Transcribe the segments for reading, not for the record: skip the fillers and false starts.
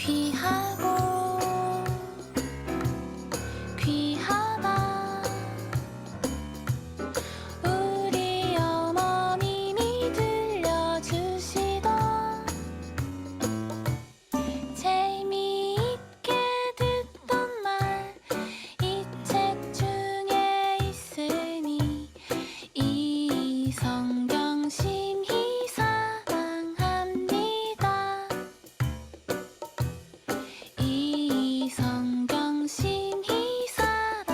귀하고 귀하다 우리 어머님이 들려주시던 재미있게 듣던 말 이 책 중에 있으니 이 성경 심히 사랑합니다. 이 성경 심히 사랑합니다.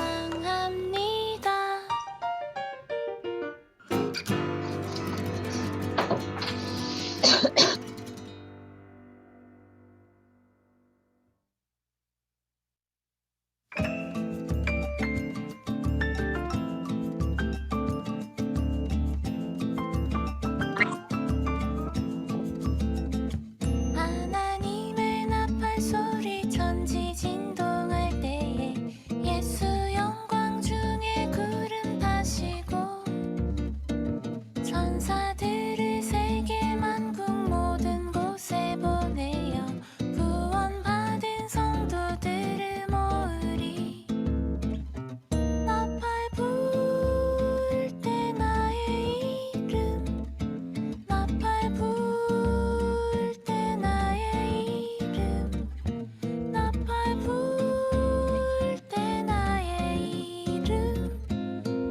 하나님의 나팔 소리 천지 진동할 때에 예수 영광 중에 구름 타시고 천사들을 세계 만국 모든 곳에 보내어 구원받은 성도들을 모으리. 나팔 불 때 나의 이름 나팔 불 때 나의 이름 나팔 불 때 나의 이름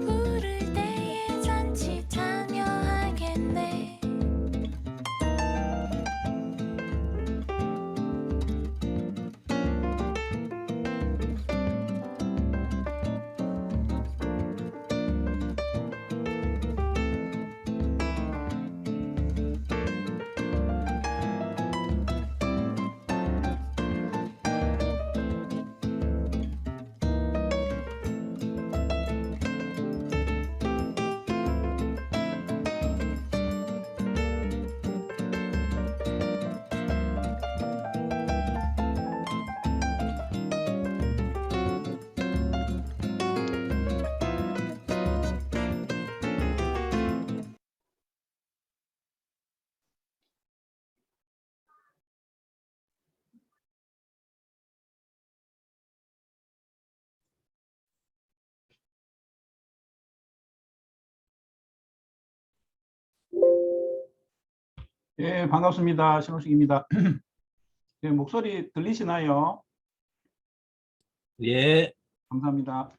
부를 때에 잔치 참여하겠네. 예, 반갑습니다. 신호식입니다. 예, 목소리 들리시나요? 예, 감사합니다.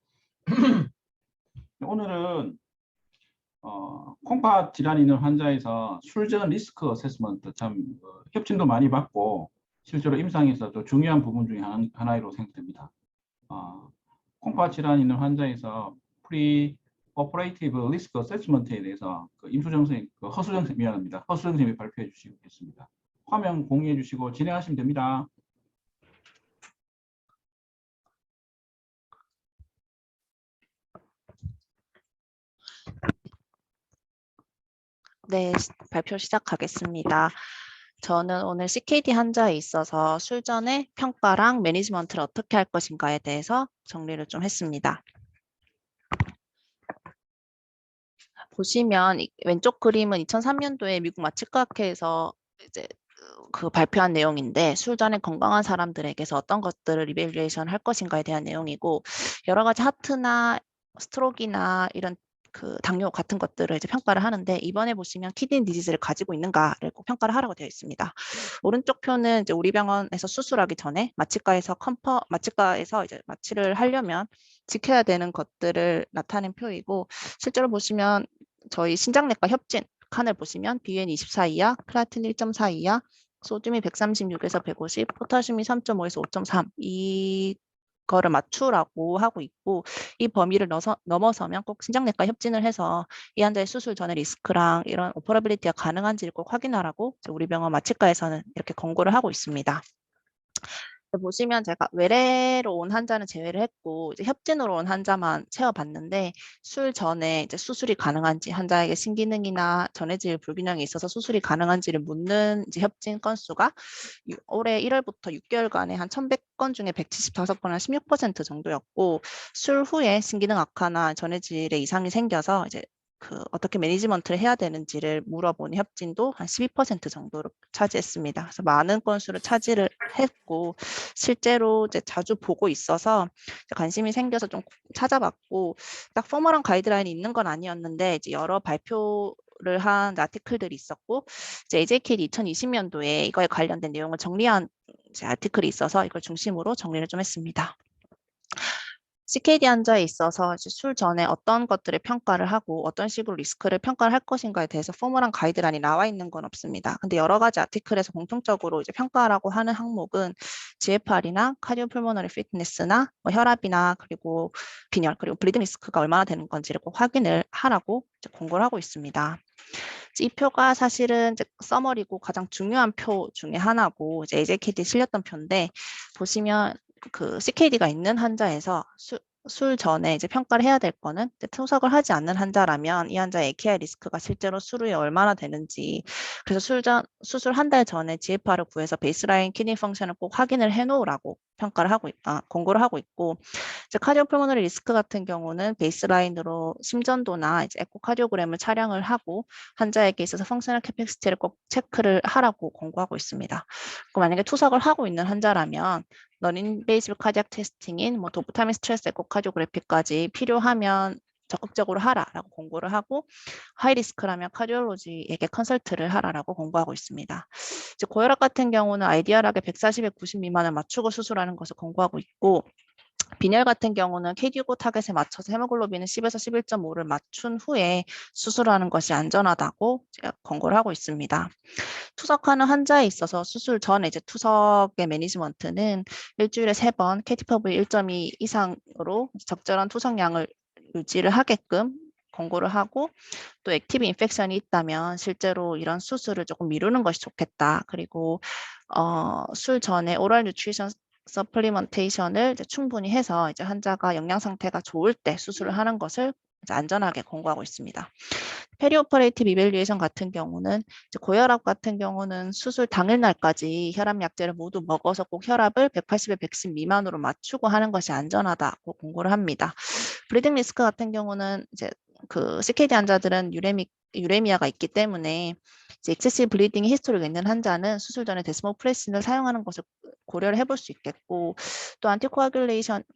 오늘은 콩팥 질환이 있는 환자에서 술전 리스크 어세스먼트 참 협진도 많이 받고 실제로 임상에서 또 중요한 부분 중에 하나로 생각됩니다. 콩팥 질환이 있는 환자에서 프리 오퍼레이티브 리스크 어세스먼트에 대해서 임수정 선생님, 미안합니다. 허수 선생님이 발표해 주시겠습니다. 화면 공유해 주시고 진행하시면 됩니다. 네, 발표 시작하겠습니다. 저는 오늘 CKD 환자에 있어서 술 전에 평가랑 매니지먼트를 어떻게 할 것인가에 대해서 정리를 좀 했습니다. 보시면 왼쪽 그림은 2003년도에 미국 마취과학회에서 이제 그 발표한 내용인데 술 전에 건강한 사람들에게서 어떤 것들을 이밸류에이션 할 것인가에 대한 내용이고 여러 가지 하트나 스트로크나 이런 그 당뇨 같은 것들을 이제 평가를 하는데 이번에 보시면 키드니 디지즈를 가지고 있는가를 꼭 평가를 하라고 되어 있습니다. 오른쪽 표는 이제 우리 병원에서 수술하기 전에 마취과에서 이제 마취를 하려면 지켜야 되는 것들을 나타낸 표이고 실제로 보시면 저희 신장내과 협진 칸을 보시면 BN 24 이하, 크레아틴 1.4 이하, 소듐이 136에서 150, 포타슘이 3.5에서 5.3 이거를 맞추라고 하고 있고 이 범위를 넘어서면 꼭 신장내과 협진을 해서 이 환자의 수술 전에 리스크랑 이런 오퍼러빌리티가 가능한지를 꼭 확인하라고 우리 병원 마취과에서는 이렇게 권고를 하고 있습니다. 보시면 제가 외래로 온 환자는 제외를 했고 이제 협진으로 온 환자만 채워봤는데 술 전에 이제 수술이 가능한지 환자에게 신기능이나 전해질 불균형이 있어서 수술이 가능한지를 묻는 이제 협진 건수가 올해 1월부터 6개월간에 한 1,100건 중에 175건, 한 16% 정도였고 술 후에 신기능 악화나 전해질에 이상이 생겨서 이제 어떻게 매니지먼트를 해야 되는지를 물어보는 협진도 한 12% 정도를 차지했습니다. 그래서 많은 건수를 차지를 했고 실제로 이제 자주 보고 있어서 이제 관심이 생겨서 좀 찾아봤고 딱 포멀한 가이드라인이 있는 건 아니었는데 이제 여러 발표를 한 아티클들이 있었고 이제 AJKD 2020년도에 이거에 관련된 내용을 정리한 이제 아티클이 있어서 이걸 중심으로 정리를 좀 했습니다. CKD 환자에 있어서 이제 술 전에 어떤 것들을 평가를 하고 어떤 식으로 리스크를 평가를 할 것인가에 대해서 포멀한 가이드라인이 나와 있는 건 없습니다. 근데 여러 가지 아티클에서 공통적으로 이제 평가라고 하는 항목은 GFR이나 카디오풀모너리 피트니스나 뭐 혈압이나 그리고 빈혈 그리고 블리딩 리스크가 얼마나 되는 건지를 꼭 확인을 하라고 이제 공고를 하고 있습니다. 이 표가 사실은 이제 서머리고 가장 중요한 표 중에 하나고 이제 AJKD에 실렸던 표인데 보시면 CKD가 있는 환자에서 술 전에 이제 평가를 해야 될 거는 투석을 하지 않는 환자라면 이 환자의 AKI 리스크가 실제로 술 후에 얼마나 되는지 그래서 수술 한 달 전에 GFR을 구해서 베이스라인 키드니 펑션을 꼭 확인을 해놓으라고 평가를 하고 공고를 하고 있고 이제 카디오풀모너리 리스크 같은 경우는 베이스라인으로 심전도나 이제 에코카디오그램을 촬영을 하고 환자에게 있어서 펑셔널 캐패시티를 꼭 체크를 하라고 공고하고 있습니다. 만약에 투석을 하고 있는 환자라면 non-invasive cardiac testing인 뭐 도프타민 스트레스 에코카디오그래피까지 필요하면 적극적으로 하라라고 공고를 하고 하이리스크라면 카디올로지에게 컨설트를 하라라고 공고하고 있습니다. 이제 고혈압 같은 경우는 아이디얼하게 140에 90 미만을 맞추고 수술하는 것을 공고하고 있고 빈혈 같은 경우는 KDO 타겟에 맞춰서 헤모글로빈은 10에서 11.5를 맞춘 후에 수술하는 것이 안전하다고 권고를 하고 있습니다. 투석하는 환자에 있어서 수술 전에 이제 투석의 매니지먼트는 일주일에 3번 KTPV 1.2 이상으로 적절한 투석량을 유지를 하게끔 권고를 하고 또 액티브 인펙션이 있다면 실제로 이런 수술을 조금 미루는 것이 좋겠다. 그리고 술 전에 오럴 뉴트리션 서플리먼테이션을 충분히 해서 이제 환자가 영양 상태가 좋을 때 수술을 하는 것을 이제 안전하게 권고하고 있습니다. 페리오퍼레이티브 이밸류에이션 같은 경우는 이제 고혈압 같은 경우는 수술 당일날까지 혈압 약제를 모두 먹어서 꼭 혈압을 180에 110 미만으로 맞추고 하는 것이 안전하다고 공고를 합니다. 블리딩 리스크 같은 경우는 이제 CKD 환자들은 유레미아가 있기 때문에 이제 액세시브 블리딩이 히스토리가 있는 환자는 수술 전에 데스모프레신을 사용하는 것을 고려를 해볼 수 있겠고 또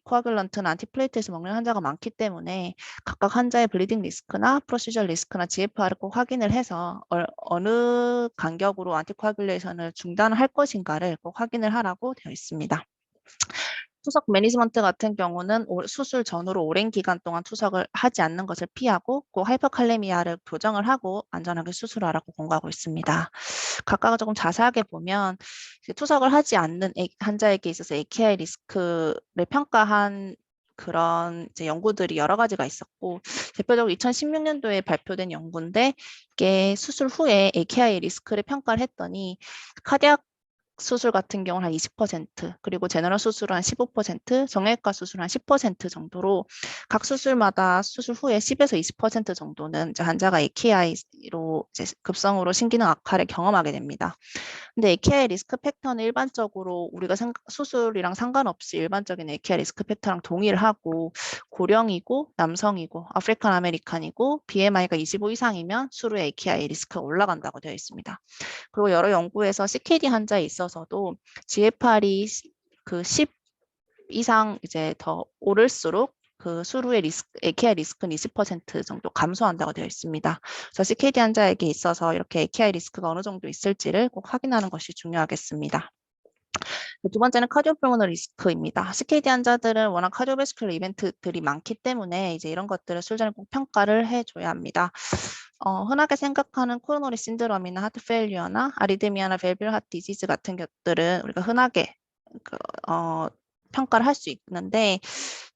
코아귤런트나 안티플레이트에서 먹는 환자가 많기 때문에 각각 환자의 블리딩 리스크나 프로시저 리스크나 GFR을 꼭 확인을 해서 어느 간격으로 안티코아귤레이션을 중단할 것인가를 꼭 확인을 하라고 되어 있습니다. 투석 매니지먼트 같은 경우는 수술 전후로 오랜 기간 동안 투석을 하지 않는 것을 피하고 꼭 하이퍼칼레미아를 교정을 하고 안전하게 수술하라고 권고하고 있습니다. 각각을 조금 자세하게 보면 투석을 하지 않는 환자에게 있어서 AKI 리스크를 평가한 그런 이제 연구들이 여러 가지가 있었고 대표적으로 2016년도에 발표된 연구인데 이게 수술 후에 AKI 리스크를 평가를 했더니 카디악 수술 같은 경우는 한 20%, 그리고 제너럴 수술은 한 15%, 정형외과 수술은 한 10% 정도로 각 수술마다 수술 후에 10에서 20% 정도는 이제 환자가 AKI로 이제 급성으로 신기능 악화를 경험하게 됩니다. 근데 AKI 리스크 팩터는 일반적으로 우리가 수술이랑 상관없이 일반적인 AKI 리스크 팩터랑 동일을 하고 고령이고 남성이고 아프리칸 아메리칸이고 BMI가 25 이상이면 수루 AKI 리스크가 올라간다고 되어 있습니다. 그리고 여러 연구에서 CKD 환자에 있어서도 GFR이 10 이상 이제 더 오를수록 수루의 AKI 리스크는 20% 정도 감소한다고 되어 있습니다. 그래서 CKD 환자에게 있어서 이렇게 AKI 리스크가 어느 정도 있을지를 꼭 확인하는 것이 중요하겠습니다. 두 번째는 카디오풀모너리 리스크입니다. CKD 환자들은 워낙 카디오베스큘러 이벤트들이 많기 때문에 이제 이런 것들을 술 전에 꼭 평가를 해줘야 합니다. 흔하게 생각하는 코로너리 신드롬이나 하트 페일리어나 아리드미아나 밸뷸 하트 디지즈 같은 것들은 우리가 흔하게 평가를 할 수 있는데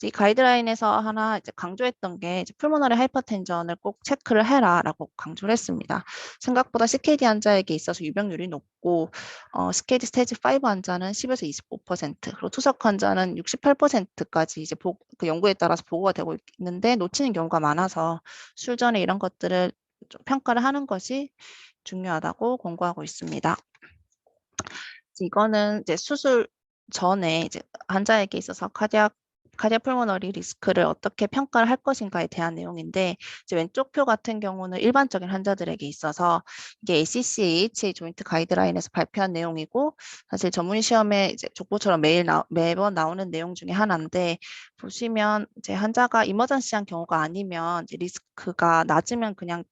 이 가이드라인에서 하나 이제 강조했던 게 이제 풀모너리 하이퍼텐전을 꼭 체크를 해라라고 강조를 했습니다. 생각보다 CKD 환자에게 있어서 유병률이 높고 CKD 스테이지 5 환자는 10에서 25%, 그리고 투석 환자는 68%까지 이제 그 연구에 따라서 보고가 되고 있는데 놓치는 경우가 많아서 술 전에 이런 것들을 좀 평가를 하는 것이 중요하다고 권고하고 있습니다. 이거는 이제 수술 전에 이제 환자에게 있어서 카디악 카디오풀모너리 리스크를 어떻게 평가를 할 것인가에 대한 내용인데 이제 왼쪽 표 같은 경우는 일반적인 환자들에게 있어서 이게 ACC, AHA 조인트 가이드라인에서 발표한 내용이고 사실 전문 시험에 이제 족보처럼 매번 나오는 내용 중에 하나인데 보시면 이제 환자가 이머전시한 경우가 아니면 이제 리스크가 낮으면 그냥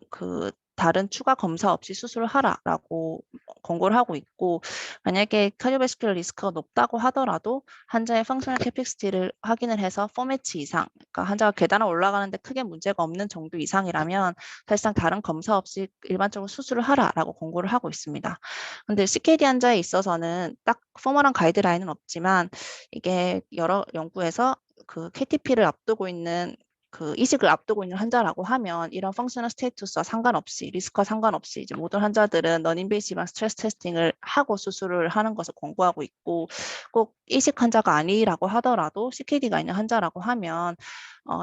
그 다른 추가 검사 없이 수술을 하라라고 권고를 하고 있고 만약에 카디오베스큘러 리스크가 높다고 하더라도 환자의 펑셔널 캐피시티를 확인을 해서 4매치 이상, 그러니까 환자가 계단을 올라가는데 크게 문제가 없는 정도 이상이라면 사실상 다른 검사 없이 일반적으로 수술을 하라라고 권고를 하고 있습니다. 근데 CKD 환자에 있어서는 딱 포멀한 가이드라인은 없지만 이게 여러 연구에서 그 KTP를 앞두고 있는 그 이식을 앞두고 있는 환자라고 하면 이런 펑셔널 스테이투스와 상관없이 리스크와 상관없이 이제 모든 환자들은 너인베이시브한 스트레스 테스팅을 하고 수술을 하는 것을 권고하고 있고 꼭 이식 환자가 아니라고 하더라도 CKD가 있는 환자라고 하면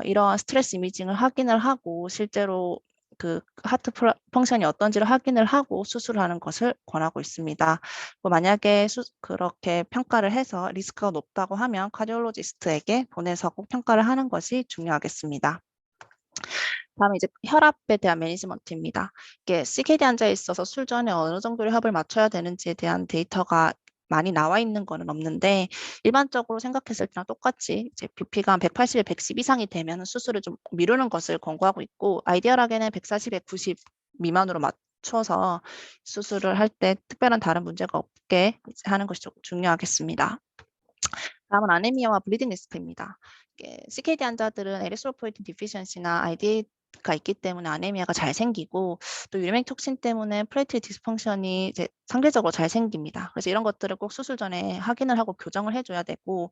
이러한 스트레스 이미징을 확인을 하고 실제로 그 하트 펑션이 어떤지를 확인을 하고 수술을 하는 것을 권하고 있습니다. 만약에 그렇게 평가를 해서 리스크가 높다고 하면 카디올로지스트에게 보내서 꼭 평가를 하는 것이 중요하겠습니다. 다음에 이제 혈압에 대한 매니지먼트입니다. 이게 CKD 환자에 있어서 술 전에 어느 정도의 혈압을 맞춰야 되는지에 대한 데이터가 많이 나와 있는 거는 없는데 일반적으로 생각했을 때랑 똑같이 이제 BP가 180에 110 이상이 되면 수술을 좀 미루는 것을 권고하고 있고 아이디얼하게는 140에 90 미만으로 맞춰서 수술을 할 때 특별한 다른 문제가 없게 하는 것이 중요하겠습니다. 다음은 아네미아와 블리딩 리스크입니다. CKD 환자들은 에리스로포이틴 디피션시나 IDA가 있기 때문에 아네미아가 잘 생기고 또 유리맥 톡신 때문에 플레이트릿 디스펑션이 이제 상대적으로 잘 생깁니다. 그래서 이런 것들을 꼭 수술 전에 확인을 하고 교정을 해줘야 되고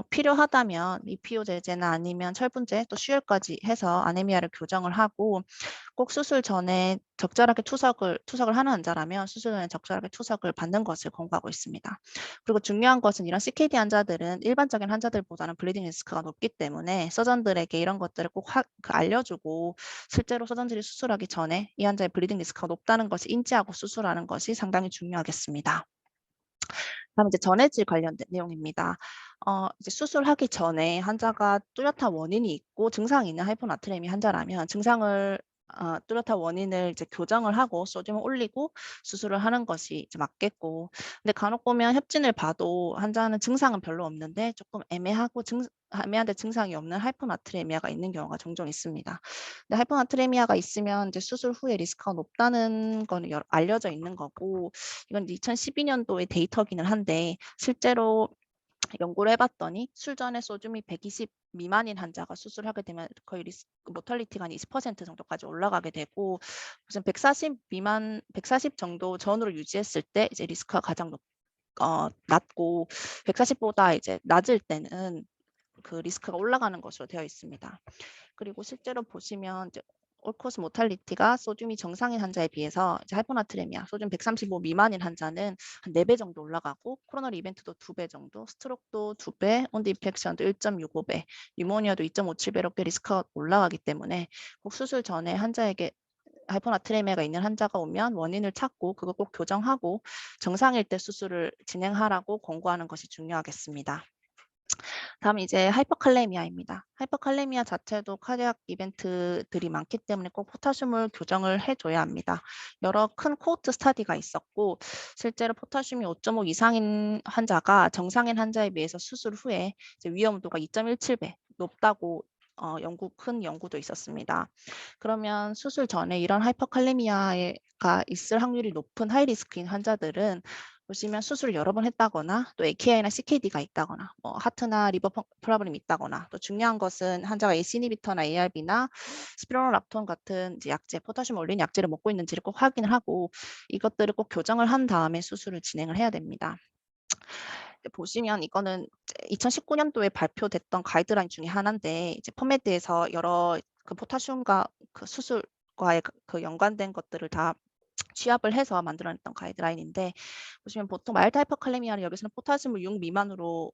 필요하다면 이피오 제제나 아니면 철분제 또 수혈까지 해서 아네미아를 교정을 하고 꼭 수술 전에 적절하게 투석을 하는 환자라면 수술 전에 적절하게 투석을 받는 것을 권고하고 있습니다. 그리고 중요한 것은 이런 CKD 환자들은 일반적인 환자들보다는 블리딩 리스크가 높기 때문에 서전들에게 이런 것들을 꼭 알려주고 실제로 서전들이 수술하기 전에 이 환자의 블리딩 리스크가 높다는 것을 인지하고 수술하는 것이 상당히 중요하겠습니다. 다음 이제 전해질 관련된 내용입니다. 이제 수술하기 전에 환자가 뚜렷한 원인이 있고 증상이 있는 하이포나트레미 환자라면 증상을 뚜렷한 원인을 이제 교정을 하고 소듐을 올리고 수술을 하는 것이 이제 맞겠고, 근데 간혹 보면 협진을 봐도 환자는 증상은 별로 없는데 조금 애매한데 증상이 없는 하이포나트레미아가 있는 경우가 종종 있습니다. 근데 하이포나트레미아가 있으면 이제 수술 후에 리스크가 높다는 건 알려져 있는 거고, 이건 2012년도의 데이터기는 한데 실제로 연구를 해봤더니 술 전에 소듐이 120 미만인 환자가 수술하게 되면 거의 모털리티가 한 20% 정도까지 올라가게 되고, 무슨 140 정도 전후로 유지했을 때 이제 리스크가 가장 낮고 140보다 이제 낮을 때는 그 리스크가 올라가는 것으로 되어 있습니다. 그리고 실제로 보시면 이제 올코스 모탈리티가 소듐이 정상인 환자에 비해서 이제 하이포나트레미아, 소듐 135 미만인 환자는 한 4배 정도 올라가고 코로너리 이벤트도 2배 정도, 스트로크도 2배, 온드 인펙션도 1.65배, 뉴모니아도 2.57배 이렇게 리스크가 올라가기 때문에 꼭 수술 전에 환자에게 하이포나트레미아가 있는 환자가 오면 원인을 찾고 그거 꼭 교정하고 정상일 때 수술을 진행하라고 권고하는 것이 중요하겠습니다. 다음 이제 하이퍼칼레미아입니다. 하이퍼칼레미아 자체도 카디악 이벤트들이 많기 때문에 꼭 포타슘을 교정을 해줘야 합니다. 여러 큰 코호트 스터디가 있었고 실제로 포타슘이 5.5 이상인 환자가 정상인 환자에 비해서 수술 후에 이제 위험도가 2.17배 높다고 큰 연구도 있었습니다. 그러면 수술 전에 이런 하이퍼칼레미아가 있을 확률이 높은 하이리스크인 환자들은 보시면 수술을 여러 번 했다거나 또 AKI나 CKD가 있다거나 뭐 하트나 리버 프로블럼이 있다거나 또 중요한 것은 환자가 ACE 이니비터나 ARB나 스피로노락톤 같은 이제 약제, 포타슘 올린 약제를 먹고 있는지를 꼭 확인을 하고 이것들을 꼭 교정을 한 다음에 수술을 진행을 해야 됩니다. 보시면 이거는 2019년도에 발표됐던 가이드라인 중에 하나인데 이제 펌메드에서 여러 그 포타슘과 그 수술과의 그 연관된 것들을 다 취합을 해서 만들어냈던 가이드라인인데 보시면 보통 마일드 하이퍼칼레미아는 여기서는 포타슘을 6 미만으로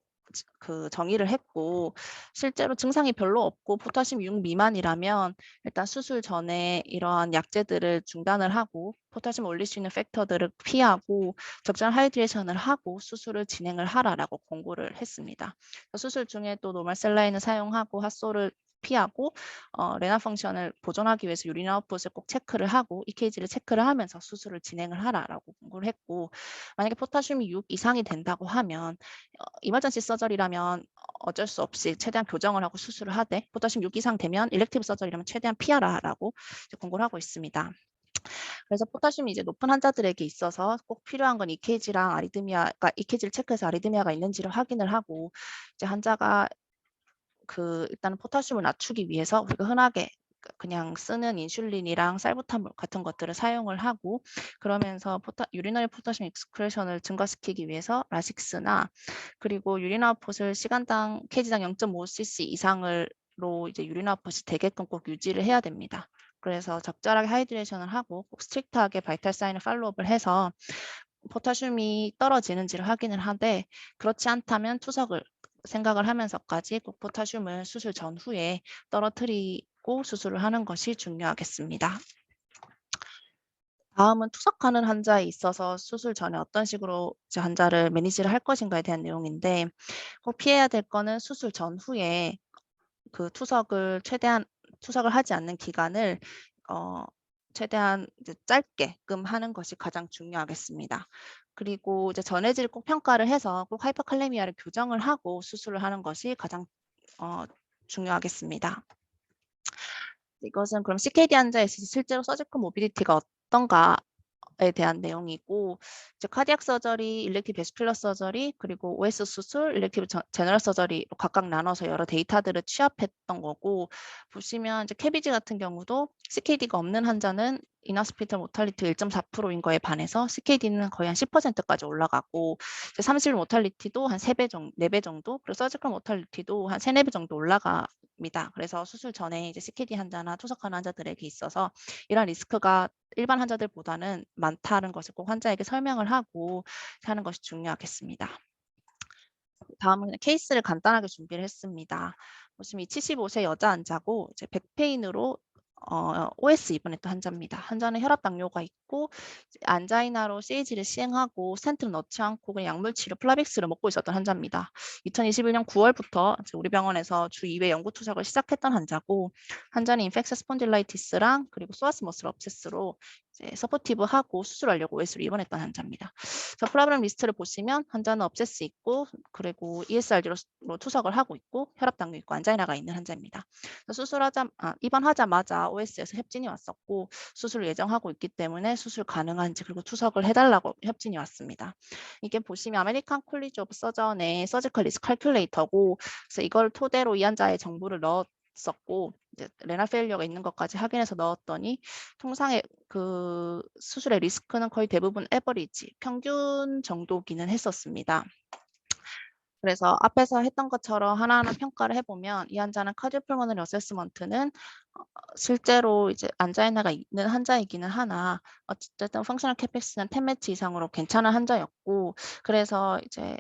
그 정의를 했고, 실제로 증상이 별로 없고 포타슘 6 미만이라면 일단 수술 전에 이러한 약제들을 중단을 하고 포타슘 올릴 수 있는 팩터들을 피하고 적절한 하이드레이션을 하고 수술을 진행을 하라라고 권고를 했습니다. 수술 중에 또 노멀 셀라인을 사용하고 핫소를 피하고 레나 펑션을 보존하기 위해서 유린 아웃풋을 꼭 체크를 하고 EKG를 체크를 하면서 수술을 진행을 하라라고 권고를 했고, 만약에 포타슘이 6 이상이 된다고 하면 이머전시 서저리라면 어쩔 수 없이 최대한 교정을 하고 수술을 하되, 포타슘 6 이상 되면 일렉티브 서저리라면 최대한 피하라라고 권고를 하고 있습니다. 그래서 포타슘이 이제 높은 환자들에게 있어서 꼭 필요한 건 EKG랑 아리드미아가 EKG를 체크해서 아리드미아가 있는지를 확인을 하고, 이제 환자가 일단은 포타슘을 낮추기 위해서 우리가 흔하게 그냥 쓰는 인슐린이랑 살부타물 같은 것들을 사용을 하고, 그러면서 유리너리 포타슘 익스크레션을 증가시키기 위해서 라식스나, 그리고 유린 아웃풋을 시간당 kg당 0.5cc 이상으로 이제 유린 아웃풋이 되게끔 꼭 유지를 해야 됩니다. 그래서 적절하게 하이드레이션을 하고 꼭 스트릭트하게 바이탈 사인을 팔로우업을 해서 포타슘이 떨어지는지를 확인을 하되, 그렇지 않다면 투석을 생각을 하면서까지 꼭 포타슘을 수술 전후에 떨어뜨리고 수술을 하는 것이 중요하겠습니다. 다음은 투석하는 환자에 있어서 수술 전에 어떤 식으로 이제 환자를 매니지를 할 것인가에 대한 내용인데, 꼭 피해야 될 거는 수술 전후에 그 투석을 하지 않는 기간을 최대한 이제 짧게끔 하는 것이 가장 중요하겠습니다. 그리고 이제 전해질 꼭 평가를 해서 꼭 하이퍼칼레미아를 교정을 하고 수술을 하는 것이 가장 중요하겠습니다. 이것은 그럼 CKD 환자에 있어서 실제로 서지컬 모빌리티가 어떤가에 대한 내용이고, 이제 카디악 서저리, 일렉티브 베스큘러 서저리, 그리고 OS 수술, 일렉티브 제너럴 서저리로 각각 나눠서 여러 데이터들을 취합했던 거고, 보시면 이제 캐비지 같은 경우도 CKD가 없는 환자는 인하스피털 모탈리티 1.4%인 거에 반해서 CKD는 거의 한 10%까지 올라가고, 이제 30일 모탈리티도 한 3배 정도, 4배 정도, 그리고 서지컬 모탈리티도 한 3, 4배 정도 올라갑니다. 그래서 수술 전에 이제 CKD 환자나 투석하는 환자들에게 있어서 이런 리스크가 일반 환자들보다는 많다는 것을 꼭 환자에게 설명을 하고 하는 것이 중요하겠습니다. 다음은 케이스를 간단하게 준비를 했습니다. 보시면 75세 여자 환자고 이제 백페인으로 OS 입원했던 환자입니다. 환자는 혈압 당뇨가 있고 안자이나로 CAG를 시행하고 스텐트를 넣지 않고 그냥 약물 치료 플라빅스를 먹고 있었던 환자입니다. 2021년 9월부터 우리 병원에서 주 2회 연구 투석을 시작했던 환자고, 환자는 인펙셔 스폰딜라이티스랑 그리고 소아스 머슬 업세스로 서포티브하고 수술하려고 OS로 입원했던 환자입니다. 프로블럼 리스트를 보시면 환자는 업세스 있고, 그리고 ESRD로 투석을 하고 있고, 혈압 당뇨 있고, 안자이나가 있는 환자입니다. 입원하자마자 OS에서 협진이 왔었고, 수술을 예정하고 있기 때문에 수술 가능한지 그리고 투석을 해달라고 협진이 왔습니다. 이게 보시면 아메리칸 콜리지 오브 서전의 서지컬 리스크 칼큘레이터고, 그래서 이걸 토대로 이 환자의 정보를 넣었었고, 이제 레날 페일리어가 있는 것까지 확인해서 넣었더니 통상의 그 수술의 리스크는 거의 대부분 에버리지, 평균 정도기는 했었습니다. 그래서 앞에서 했던 것처럼 하나하나 평가를 해보면 이 환자는 카디오풀모너리 어세스먼트는 실제로 이제 안자이나가 있는 환자이기는 하나 어쨌든 펑셔널 캐펙스는 10매치 이상으로 괜찮은 환자였고, 그래서 이제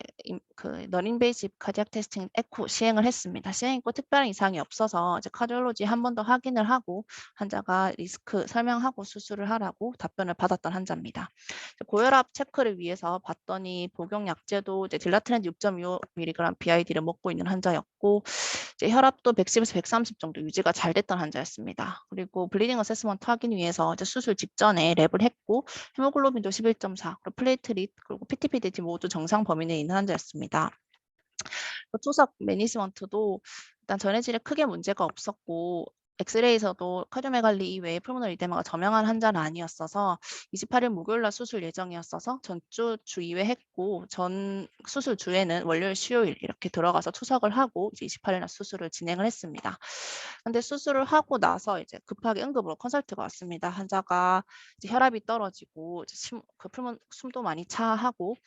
너인베이시브 카디악 테스팅 에코 시행을 했습니다. 시행했고 특별한 이상이 없어서 이제 카디올로지 한 번 더 확인을 하고 환자가 리스크 설명하고 수술을 하라고 답변을 받았던 환자입니다. 고혈압 체크를 위해서 봤더니 복용 약제도 이제 딜라트렌드 6.25mg BID를 먹고 있는 환자였고, 이제 혈압도 110에서 130 정도 유지가 잘 됐던 환자였습니다. 그리고 블리딩 어세스먼트 확인 위해서 이제 수술 직전에 랩을 했고, 헤모글로빈도 11.4, 그리고 플레이트릿, 그리고 PTPDT 모두 정상 범위 내에 있는 환자였습니다. 투석 매니지먼트도 일단 전해질에 크게 문제가 없었고, 엑스레이에서도 카디오메갈리 이외에 풀모널 이데마가 저명한 환자는 아니었어서 28일 목요일날 수술 예정이었어서 전주 주 2회 했고, 전 수술 주에는 월요일, 수요일 이렇게 들어가서 투석을 하고 이제 28일날 수술을 진행을 했습니다. 근데 수술을 하고 나서 이제 급하게 응급으로 컨설트가 왔습니다. 환자가 이제 혈압이 떨어지고 이제 숨도 많이 차하고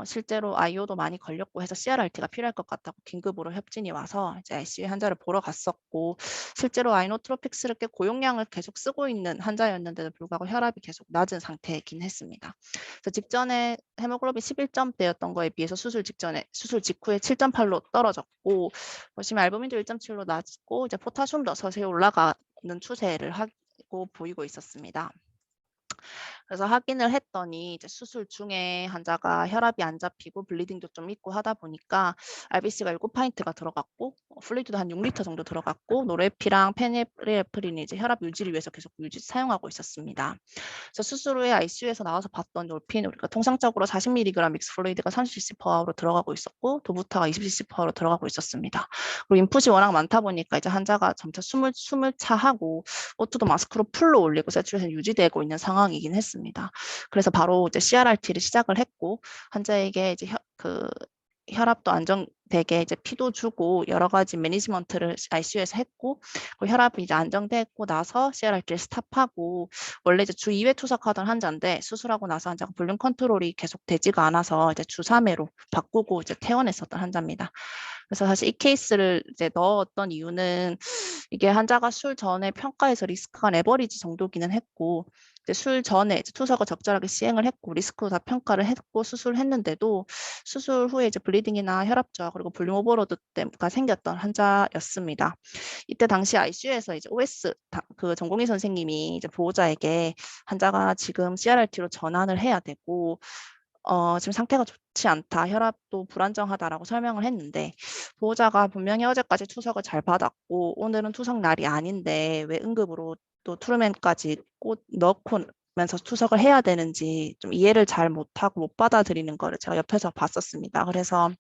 실제로 IO도 많이 걸렸고 해서 CRRT가 필요할 것 같다고 긴급으로 협진이 와서 이제 ICU 환자를 보러 갔었고, 실제로 아이노트로픽스를 꽤 고용량을 계속 쓰고 있는 환자였는데도 불구하고 혈압이 계속 낮은 상태이긴 했습니다. 그래서 직전에 헤모글로빈 11점대였던 거에 비해서 수술 직후에 7.8로 떨어졌고, 보시면 알부민도 1.7로 낮고 이제 포타슘도 서서히 올라가는 추세를 하고 보이고 있었습니다. 그래서 확인을 했더니 이제 수술 중에 환자가 혈압이 안 잡히고 블리딩도 좀 있고 하다 보니까 RBC가 7파인트가 들어갔고 플루이드도 한 6리터 정도 들어갔고 노레피랑 페니프릴프린이 이제 혈압 유지를 위해서 계속 사용하고 있었습니다. 그래서 수술 후에 ICU에서 나와서 봤던 놀핀 우리가 통상적으로 40mg 믹스 플루이드가 30cc/h로 들어가고 있었고 도부타가 20cc/h로 들어가고 있었습니다. 그리고 인풋이 워낙 많다 보니까 이제 환자가 점차 숨을 차하고 O2도 마스크로 풀로 올리고 세츄레이션 유지되고 있는 상황이긴 했습니다. 그래서 바로 이제 CRRT를 시작을 했고 환자에게 이제 혈압도 안정되게 이제 피도 주고 여러 가지 매니지먼트를 ICU에서 했고 혈압이 이제 안정됐고 나서 CRRT를 스탑하고 원래 이제 주 2회 투석하던 환자인데 수술하고 나서 환자가 볼륨 컨트롤이 계속 되지가 않아서 이제 주 3회로 바꾸고 이제 퇴원했었던 환자입니다. 그래서 사실 이 케이스를 이제 넣었던 이유는 이게 환자가 술 전에 평가에서 리스크가 레버리지 정도기는 했고 이제 술 전에 이제 투석을 적절하게 시행을 했고 리스크도 다 평가를 했고 수술했는데도 수술 후에 이제 블리딩이나 혈압 저하 그리고 볼륨 오버로드 때가 생겼던 환자였습니다. 이때 당시 ICU에서 이제 OS 그 전공의 선생님이 이제 보호자에게 환자가 지금 CRRT로 전환을 해야 되고 지금 상태가 좋지 않다, 혈압도 불안정하다라고 설명을 했는데 보호자가 분명히 어제까지 투석을 잘 받았고 오늘은 투석 날이 아닌데 왜 응급으로 또 투르맨까지 꼭 넣고면서 투석을 해야 되는지 좀 이해를 잘 못하고 못 받아들이는 거를 제가 옆에서 봤었습니다. 그래서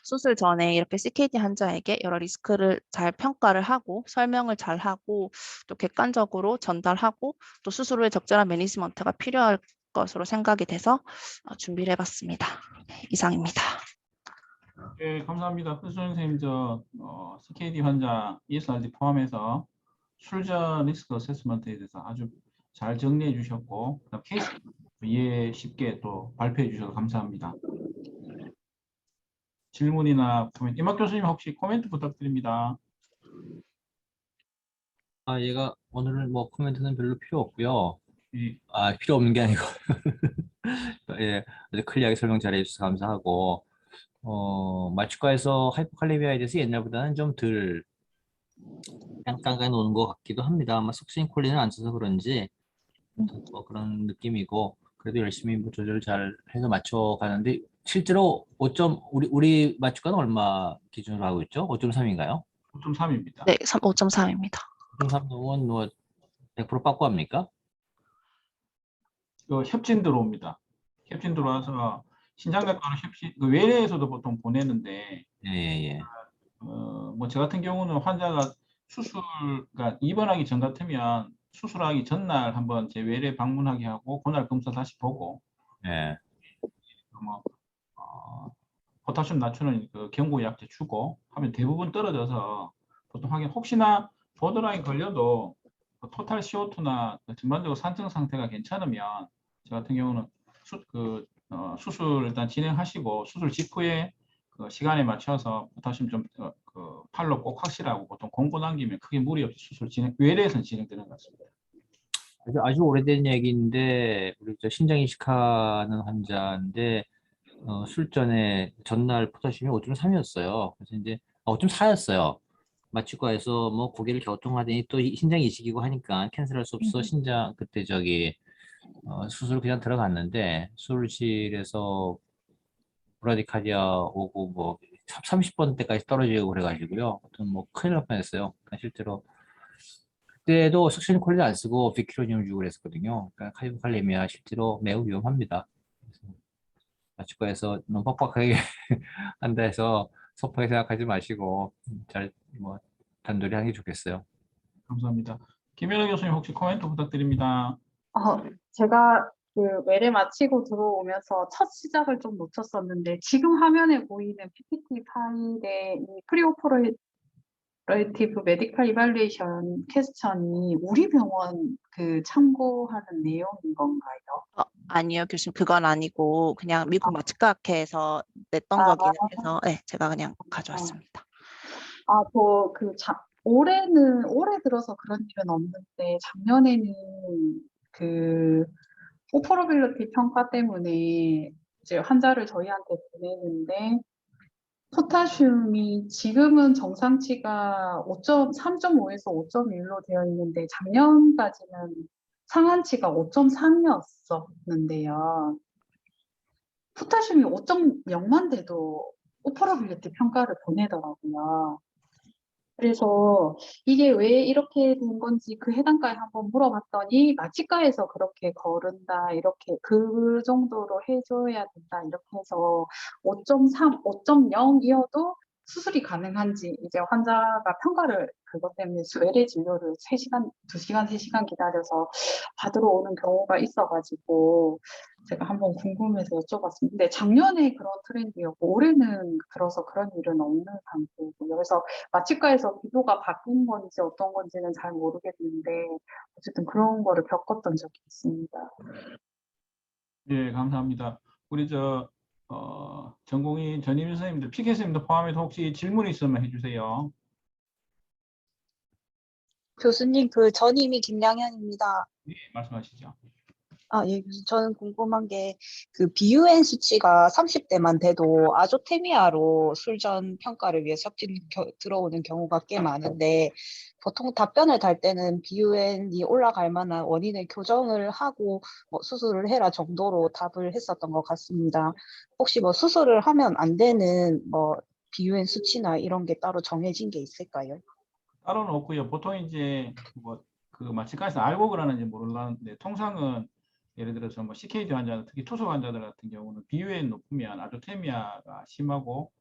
수술 전에 이렇게 CKD 환자에게 여러 리스크를 잘 평가를 하고 설명을 잘 하고 또 객관적으로 전달하고 또 수술 후에 적절한 매니지먼트가 필요할 것으로 생각이 돼서 준비를 해봤습니다. 이상입니다. 네, 감사합니다. कृष्ण 선생님, CKD 환자 ESRD 포함해서 술전 리스크 어세스먼트에 대해서 아주 잘 정리해 주셨고 케이스 이해 쉽게 또 발표해 주셔서 감사합니다. 질문이나 코멘트, 임학 교수님 혹시 코멘트 부탁드립니다. 얘가 오늘은 뭐 코멘트는 별로 필요 없고요. 예, 필요 없는 게 아니고 예, 아주 클리어하게 설명 잘해 주셔서 감사하고 마취과에서 하이포칼리미아에 대해서 옛날보다는 좀 덜 깐깐하게 노는 것 같기도 합니다. 아마 석신콜린을 안 써서 그런지 뭐 그런 느낌이고 그래도 열심히 뭐 조절 잘 해서 맞춰가는데 실제로 5점 우리 마취과는 얼마 기준으로 하고 있죠? 5.3인가요? 5.3입니다. 네, 5.3입니다. 5.3은 뭐 100% 빠꾸 합니까? 협진 들어옵니다. 협진 들어와서 신장내과는 협진, 외래에서도 보통 보내는데 예. 뭐 저 같은 경우는 환자가 그러니까 입원하기 전 같으면 수술하기 전날 한번 제 외래 방문하게 하고 그날 검사 다시 보고 예. 뭐 포타슘 낮추는 그 경구약제 주고 하면 대부분 떨어져서 보통 확인, 혹시나 보더라인 걸려도 토탈 CO2나 전반적으로 산증 상태가 괜찮으면 저 같은 경우는 수술 일단 진행하시고 수술 직후에 그 시간에 맞춰서 포타슘 좀 그 팔로 꼭 확실하고 보통 공고 남기면 크게 무리 없이 수술 외래에서는 진행되는 것 같습니다. 아주 오래된 얘기인데 우리 저 신장 이식하는 환자인데 술전에 전날 포타슘이 5.3이었어요. 그래서 이제 5.4였어요. 마취과에서 뭐 고개를 갸우뚱하더니 또 신장 이식이고 하니까 캔슬할 수 없어 신장 그때 수술 그냥 들어갔는데 수술실에서 브라디카디아 오고 뭐 30번대까지 떨어지고 그래가지고요. 아무튼 뭐 큰일 날 뻔했어요. 그러니까 실제로 그때도 석신콜린 안 쓰고 비키로늄 주고 그랬었거든요. 그러니까 하이포칼레미아 실제로 매우 위험합니다. 마취과에서 너무 빡빡하게 한다 해서 섭하게 생각하지 마시고 잘 뭐 단돌이 하는 게 좋겠어요. 감사합니다. 김현우 교수님 혹시 코멘트 부탁드립니다. 제가 그 외래 마치고 들어오면서 첫 시작을 좀 놓쳤었는데 지금 화면에 보이는 PPT 파일의 이 프리오퍼레이티브 메디컬 이발리에이션 퀘스천이 우리 병원 그 참고하는 내용인 건가요? 아니요, 교수님, 그건 아니고 그냥 미국 마취과학회에서 냈던 거기는 해서 네, 제가 그냥 가져왔습니다. 올해 들어서 그런 일은 없는데 작년에는 그 오퍼러빌리티 평가 때문에 이제 환자를 저희한테 보내는데 포타슘이 지금은 정상치가 3.5에서 5.1로 되어 있는데 작년까지는 상한치가 5.3이었었는데요. 포타슘이 5.0만 돼도 오퍼러빌리티 평가를 보내더라고요. 그래서 이게 왜 이렇게 된 건지 그 해당과에 한번 물어봤더니 마취과에서 그렇게 거른다, 이렇게 그 정도로 해줘야 된다, 이렇게 해서 5.3, 5.0이어도 수술이 가능한지 이제 환자가 평가를 그것 때문에 외래 진료를 3시간, 2시간, 3시간 기다려서 받으러 오는 경우가 있어가지고 제가 한번 궁금해서 여쭤봤습니다. 근데 작년에 그런 트렌드였고 올해는 그래서 그런 일은 없는 상태고요. 그래서 마취과에서 기도가 바뀐 건지 어떤 건지는 잘 모르겠는데 어쨌든 그런 거를 겪었던 적이 있습니다. 예, 감사합니다. 우리 전공의 전임 선생님들, PK 선생님도 포함해서 혹시 질문 있으면 해주세요. 교수님, 그 전임이 김양현입니다. 예, 말씀하시죠. 예, 저는 궁금한 게 그 BUN 수치가 30대만 돼도 아조테미아로 술전 평가를 위해 들어오는 경우가 꽤 많은데 보통 답변을 달 때는 BUN이 올라갈 만한 원인을 교정을 하고 수술을 해라 정도로 답을 했었던 것 같습니다. 혹시 수술을 하면 안 되는 BUN 수치나 이런 게 따로 정해진 게 있을까요? 따로는 없고요. 보통 이제 그 마취과에서 알고 그러는지 모르는데 통상은 예를 들어서 CKD 환자들, 특히 투석 환자들 같은 경우는 BUN 높으면 아조테미아가 심하고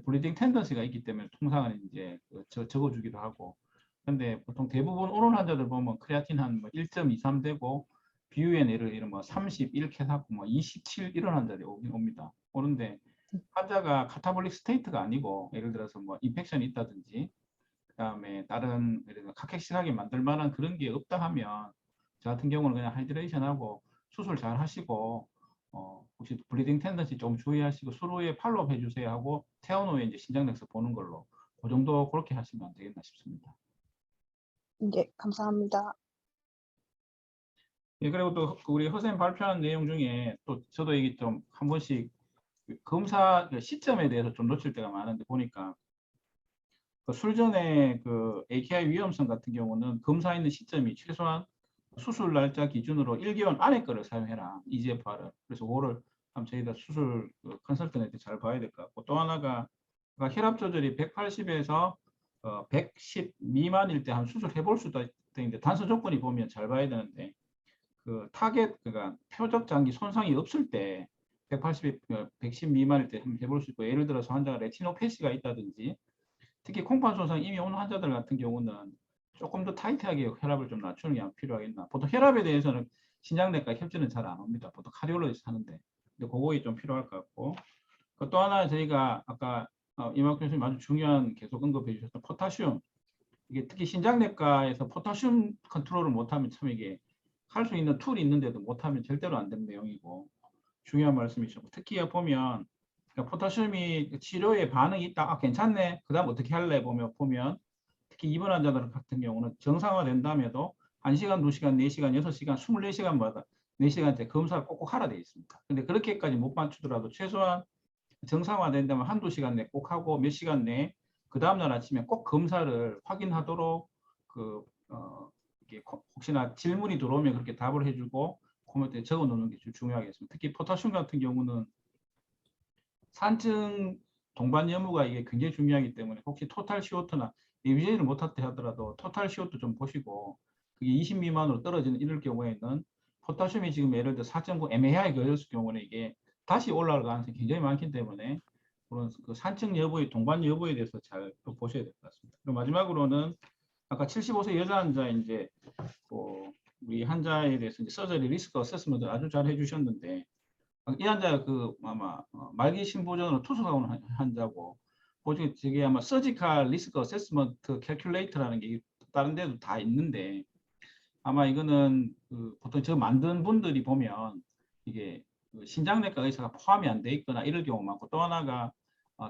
블리딩 텐던시가 있기 때문에 통상은 이제 적어주기도 하고. 근데 보통 대부분 오는 환자들 보면 크레아틴 한 1.23 되고 BUN 예를 들면 31 캐사고 27 이런 환자들이 옵니다. 오는데 환자가 카타볼릭 스테이트가 아니고 예를 들어서 인펙션이 있다든지 그다음에 다른 예를 들어 각핵식하게 만들 만한 그런 게 없다 하면 저 같은 경우는 그냥 하이드레이션하고 수술 잘 하시고 혹시 블리딩 텐던시 좀 주의하시고 수루에 팔로업 해주세요 하고 퇴원 후에 이제 신장내에서 보는 걸로 그 정도 그렇게 하시면 되겠나 싶습니다. 네, 감사합니다. 예, 그리고 또 우리 선생님 발표한 내용 중에 또 저도 이게 좀 한 번씩 검사 시점에 대해서 좀 놓칠 때가 많은데 보니까 술전의 AKI 위험성 같은 경우는 검사하는 시점이 최소한 수술 날짜 기준으로 1개월 안에 거를 사용해라. EGFR을. 그래서 그거를 한번 저희가 수술 컨설턴트한테 잘 봐야 될 것 같고 또 하나가 혈압 조절이 180에서 110 미만일 때 한 수술해 볼 수도 있는데 단서 조건이 보면 잘 봐야 되는데 그 타겟 그러니까 표적 장기 손상이 없을 때 180, 110 미만일 때 한번 해볼 수 있고 예를 들어서 환자가 레티노패시가 있다든지 특히 콩팥 손상 이미 오는 환자들 같은 경우는 조금 더 타이트하게 혈압을 좀 낮추는 게 필요하겠나. 보통 혈압에 대해서는 신장내과 협진은 잘 안 옵니다. 보통 카디올로지스트 하는데. 근데 그거에 좀 필요할 것 같고. 또 하나 저희가 아까 이만큼 교수님 아주 중요한 계속 언급해 주셨던 포타슘. 이게 특히 신장내과에서 포타슘 컨트롤을 못하면 참 이게 할 수 있는 툴이 있는데도 못하면 절대로 안 되는 내용이고 중요한 말씀이시고 특히 보면 그러니까 포타슘이 치료에 반응이 있다. 괜찮네. 그 다음 어떻게 할래? 보면 특히 입원 환자들 같은 경우는 정상화된다음에도 1시간, 2시간, 4시간, 6시간, 24시간마다 4시간째 검사를 꼭꼭 하라 되어 있습니다. 근데 그렇게까지 못 맞추더라도 최소한 정상화된다면 한두 시간 내에 꼭 하고 몇 시간 내에 그 다음날 아침에 꼭 검사를 확인하도록 이게 혹시나 질문이 들어오면 그렇게 답을 해주고 코멘트에 적어 놓는 게 중요하겠습니다. 특히 포타슘 같은 경우는 산증 동반 여부가 이게 굉장히 중요하기 때문에 혹시 토탈 CO2나 리뷰제를 못할 때 하더라도 토탈 CO2 좀 보시고 그게 20 미만으로 떨어지는 이럴 경우에는 포타슘이 지금 예를 들어 4.9 애매하게 걸렸을 경우는 이게 다시 올라갈 가능성이 굉장히 많기 때문에 그런 그 산증 여부의 동반 여부에 대해서 잘 보셔야 될 것 같습니다. 그리고 마지막으로는 아까 75세 여자 환자 이제 우리 환자에 대해서 이제 서저리 리스크 어세스먼트 아주 잘 해주셨는데 이 환자가 아마 말기 신부전으로 투석하고 있는 환자고 보통 저게 아마 서지컬 리스크 어세스먼트 캘큘레이터라는 게 다른 데도 다 있는데 아마 이거는 보통 저 만든 분들이 보면 이게 신장내과 의사가 포함이 안 돼 있거나 이럴 경우 많고 또 하나가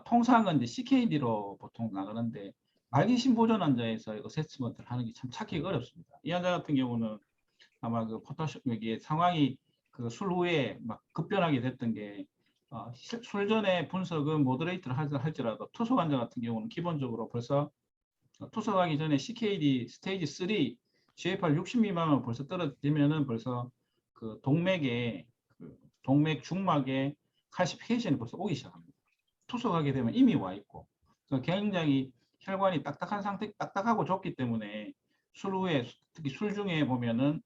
통상은 이제 CKD로 보통 나가는데 발기심보전 환자에서 어세스먼트를 하는 게 참 찾기가 어렵습니다. 이 환자 같은 경우는 아마 그 포타시 이게 상황이 그 술 후에 막 급변하게 됐던 게 술 전에 분석은 모더레이트를 할지라도 투석 환자 같은 경우는 기본적으로 벌써 투석하기 전에 CKD 스테이지 3 GFR 60 미만으로 벌써 떨어지면은 벌써 그 동맥에 그 동맥 중막에 칼시피케이션이 벌써 오기 시작합니다. 투석하게 되면 이미 와 있고 그래서 굉장히 혈관이 딱딱한 상태, 딱딱하고 좁기 때문에 술 후에 특히 술 중에 보면은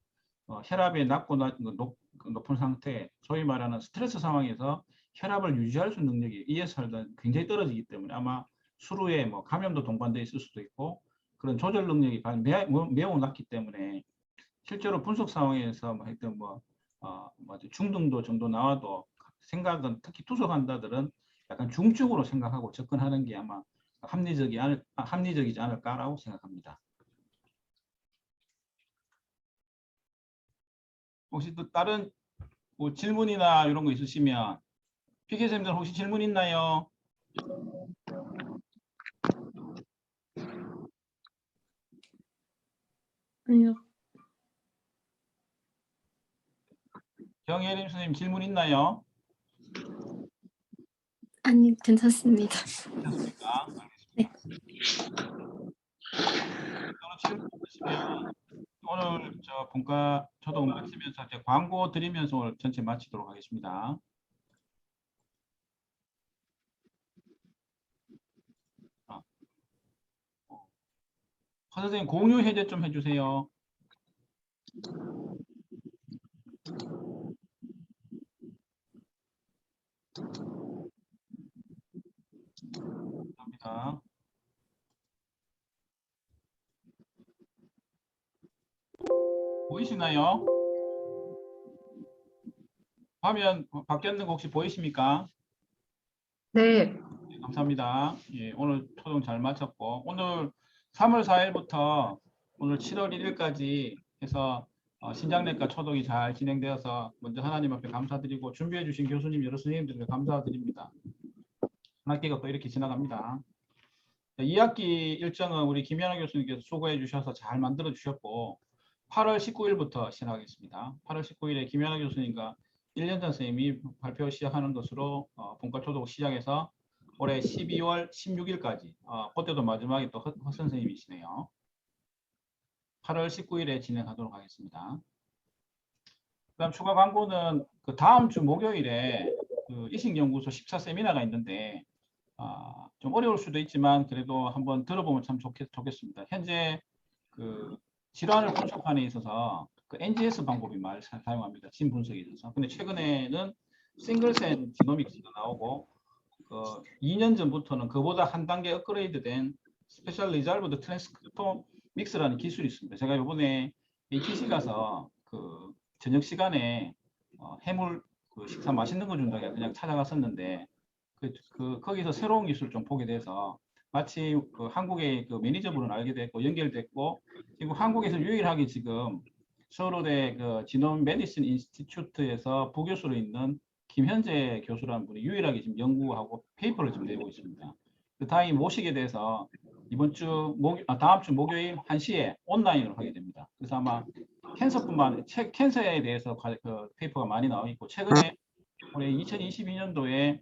혈압이 높은 상태, 소위 말하는 스트레스 상황에서 혈압을 유지할 수 있는 능력이 ESR도 굉장히 떨어지기 때문에 아마 술 후에 뭐 감염도 동반돼 있을 수도 있고 그런 조절 능력이 매우 낮기 때문에 실제로 분석 상황에서 뭐 하여튼 중등도 정도 나와도 생각은 특히 투석한다들은 약간 중증으로 생각하고 접근하는 게 아마 합리적이지 않을까라고 생각합니다. 혹시 또 다른 뭐 질문이나 이런 거 있으시면 PK 선생님들 혹시 질문 있나요? 아니요. 정혜림 선생님 질문 있나요? 아니, 괜찮습니다. 괜찮습니까? 네. 질문 없으시면 오늘 저 본과 저도 마치면서 이제 광고 드리면서 오늘 전체 마치도록 하겠습니다. 허 선생님 공유 해제 좀 해주세요. 감사합니다. 보이시나요? 화면 바뀌었는 거 혹시 보이십니까? 네. 네, 감사합니다. 예, 오늘 초동 잘 마쳤고 오늘 3월 4일부터 오늘 7월 1일까지 해서 신장내과 초동이 잘 진행되어서 먼저 하나님 앞에 감사드리고 준비해 주신 교수님 여러 선생님들께 감사드립니다. 한 학기가 또 이렇게 지나갑니다. 2학기 일정은 우리 김연아 교수님께서 수고해 주셔서 잘 만들어 주셨고 8월 19일부터 시작하겠습니다. 8월 19일에 김연아 교수님과 1년 전 선생님이 발표 시작하는 것으로 본과 초동 시작해서 올해 12월 16일까지 그때도 마지막에 또 허 선생님이시네요. 8월 19일에 진행하도록 하겠습니다. 그다음 추가 광고는 그 다음 주 목요일에 그 이식연구소 14 세미나가 있는데 좀 어려울 수도 있지만 그래도 한번 들어보면 참 좋겠습니다. 현재 그 질환을 분석하는 데 있어서 그 NGS 방법이 많이 사용합니다. 진 분석에 있어서. 근데 최근에는 싱글셀 지노믹스가 나오고 2년 전부터는 그보다 한 단계 업그레이드된 스페셜 리졸브드 트랜스크립토믹스라는 기술이 있습니다. 제가 이번에 ATC 가서 그 저녁 시간에 해물 그 식사 맛있는 거 준다고 그냥 찾아갔었는데 거기서 새로운 기술 좀 보게 돼서 마치 그 한국의 그 매니저분을 알게 됐고 연결됐고 지금 한국에서 유일하게 지금 서울대 그 지놈 메디슨 인스티튜트에서 부교수로 있는 김현재 교수라는 분이 유일하게 지금 연구하고 페이퍼를 지금 내고 있습니다. 다행히 모시게 돼서 이번 주 다음 주 목요일 1시에 온라인으로 하게 됩니다. 그래서 아마 캔서에 대해서 그 페이퍼가 많이 나와 있고 최근에 올해 2022년도에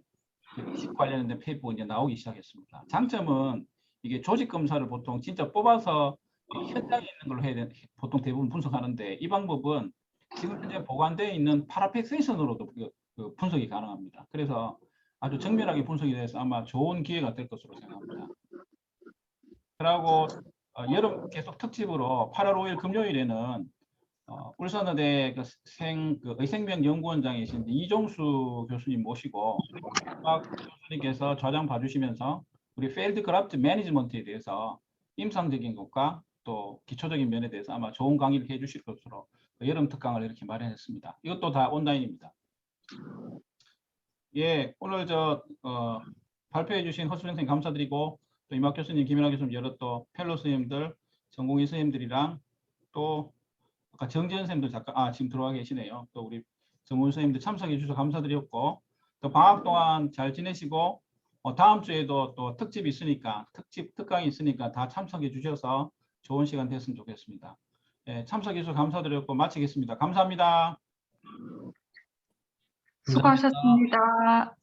이식 관련된 페이퍼가 이제 나오기 시작했습니다. 장점은 이게 조직 검사를 보통 진짜 뽑아서 현장에 있는 걸로 해야 되는 보통 대부분 분석하는데 이 방법은 지금 현재 보관되어 있는 파라픽세이션으로도 그 분석이 가능합니다. 그래서 아주 정밀하게 분석이 돼서 아마 좋은 기회가 될 것으로 생각합니다. 그리고 여름 계속 특집으로 8월 5일 금요일에는 울산의대 그 의생병 연구원장이신 이종수 교수님 모시고 박 교수님께서 좌장 봐주시면서 우리 필드 그래프트 매니지먼트에 대해서 임상적인 것과 또 기초적인 면에 대해서 아마 좋은 강의를 해주실 것으로 여름 특강을 이렇게 마련했습니다. 이것도 다 온라인입니다. 예, 오늘 발표해 주신 허수 선생님 감사드리고 또 이막 교수님, 김연아 교수님 여러 또 펠로 선생님들, 전공의 선생님들이랑 또 아까 정지현 선생님도 잠깐 지금 들어와 계시네요. 또 우리 전문 선생님들 참석해 주셔서 감사드렸고 또 방학 동안 잘 지내시고 다음 주에도 또 특집이 있으니까 특강이 있으니까 다 참석해 주셔서 좋은 시간 됐으면 좋겠습니다. 예, 참석해 주셔서 감사드렸고 마치겠습니다. 감사합니다. 수고하셨습니다.